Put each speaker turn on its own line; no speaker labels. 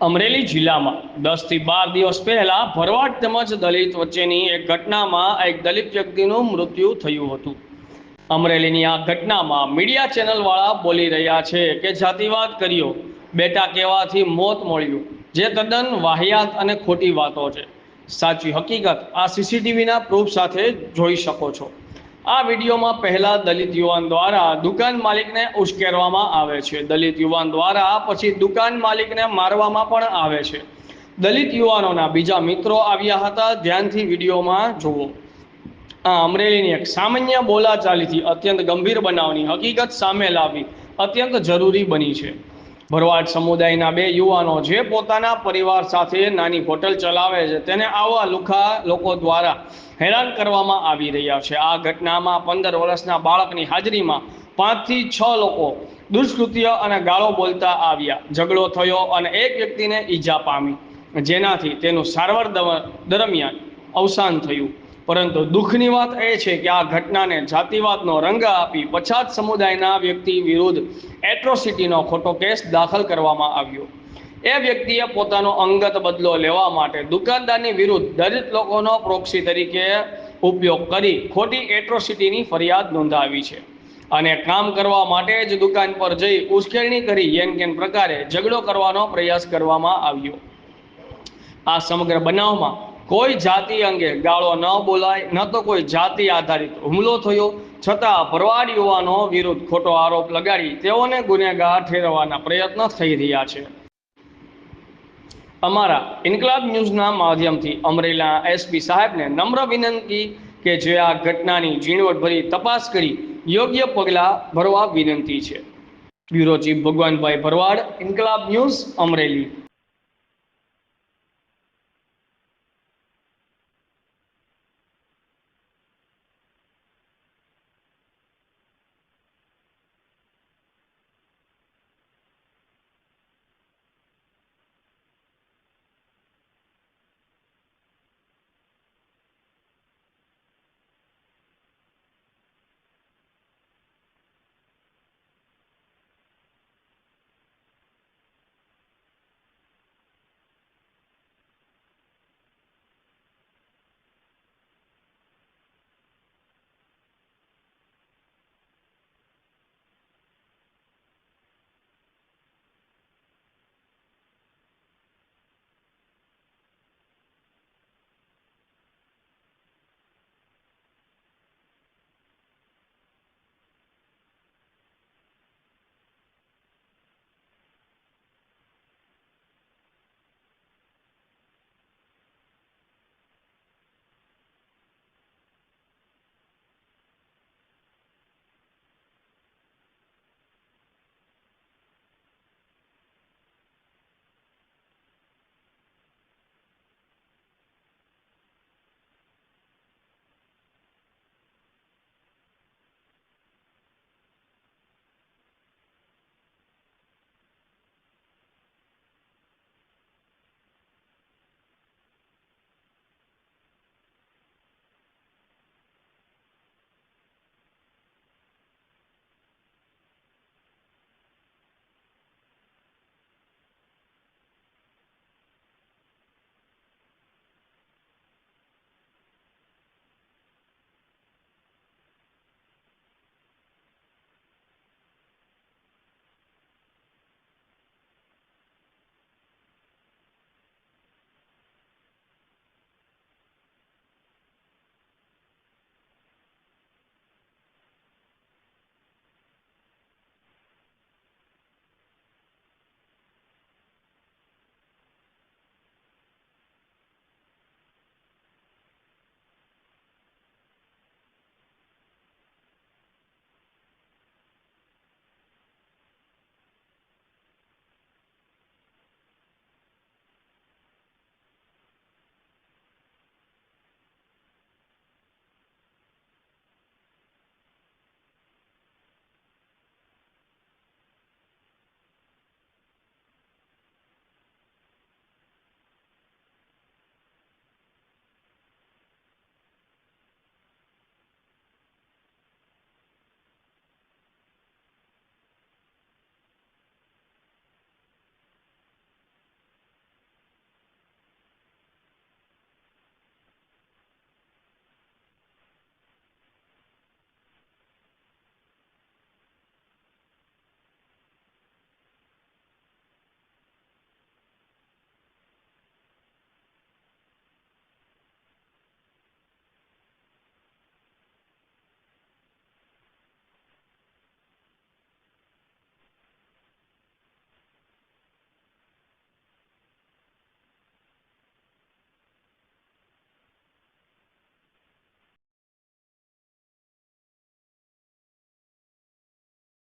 અમરેલી જિલ્લામાં 10 થી 12 દિવસ પહેલા ભરવાડ તેમજ દલિત વચ્ચેની એક ઘટનામાં એક દલિત વ્યક્તિનું મૃત્યુ થયું હતું। અમરેલીની આ ઘટનામાં મીડિયા ચેનલવાળા બોલી રહ્યા છે કે જાતિવાદ કર્યો, બેટા કહેવાથી મોત મળ્યું, જે તદ્દન વાહિયાત અને ખોટી વાતો છે। સાચી હકીકત આ સીસીટીવીના પ્રૂફ સાથે જોઈ શકો છો। આ વિડીયોમાં પહેલા દલિત યુવાન દ્વારા દુકાન માલિકને ઉશ્કેરવામાં આવે છે। દલિત યુવાન દ્વારા પછી દુકાન માલિકને મારવામાં પણ આવે છે। દલિત યુવાનોના બીજા મિત્રો આવ્યા હતા। ધ્યાનથી વિડીયોમાં જુઓ। આ અમરેલીની એક સામાન્ય બોલાચાલીથી અત્યંત ગંભીર બનાવની હકીકત સામે લાવવી અત્યંત જરૂરી બની છે। ભરવાડ સમુદાયના બે યુવાનો જે પોતાના પરિવાર સાથે નાની હોટલ ચલાવે છે, તેને આવા લુખા લોકો દ્વારા હેરાન કરવામાં આવી રહ્યા છે। આ ઘટનામાં 15 વર્ષના બાળકની હાજરીમાં 5 થી 6 લોકો દુષ્કૃત્ય અને ગાળો બોલતા આવ્યા। ઝઘડો થયો અને એક વ્યક્તિને ઈજા પામી, જેનાથી તેનું સારવાર દરમિયાન અવસાન થયું। પરંતુ દુઃખની વાત એ છે કે આ ઘટનાને જાતિવાદનો રંગ આપી પછાત સમુદાયના વ્યક્તિ વિરુદ્ધ એટ્રોસિટીનો ખોટો કેસ દાખલ કરવામાં આવ્યો। એ વ્યક્તિએ પોતાનો અંગત બદલો લેવા માટે દુકાનદારની વિરુદ્ધ દલિત લોકોનો પ્રોક્સી તરીકે ઉપયોગ કરી ખોટી એટ્રોસિટીની ફરિયાદ નોંધાવી છે અને કામ કરવા માટે જ દુકાન પર જઈ ઉશ્કેરણી કરી યેનકેન પ્રકારે ઝઘડો કરવાનો પ્રયાસ કરવામાં આવ્યો। આ સમગ્ર બનાવમાં કોઈ જાતિ અંગે ગાળો ન બોલાય, ન તો કોઈ જાતિ આધારિત હુમલો થયો, છતાં ભરવાડ યુવાનો વિરુદ્ધ ખોટો આરોપ લગાડી તેઓને ગુનેગાર ઠેરવવાના પ્રયત્ન થઈ રહ્યા છે। અમારા ઇન્કલાબ ન્યૂઝના માધ્યમથી અમરેલીના એસપી સાહેબને નમ્ર વિનંતી કે જે આ ઘટનાની ઝીણવટભરી તપાસ કરી યોગ્ય પગલાં ભરવા વિનંતી છે। બ્યુરો ચીફ ભગવાનભાઈ ભરવાડ, ઇન્કલાબ ન્યૂઝ, અમરેલી।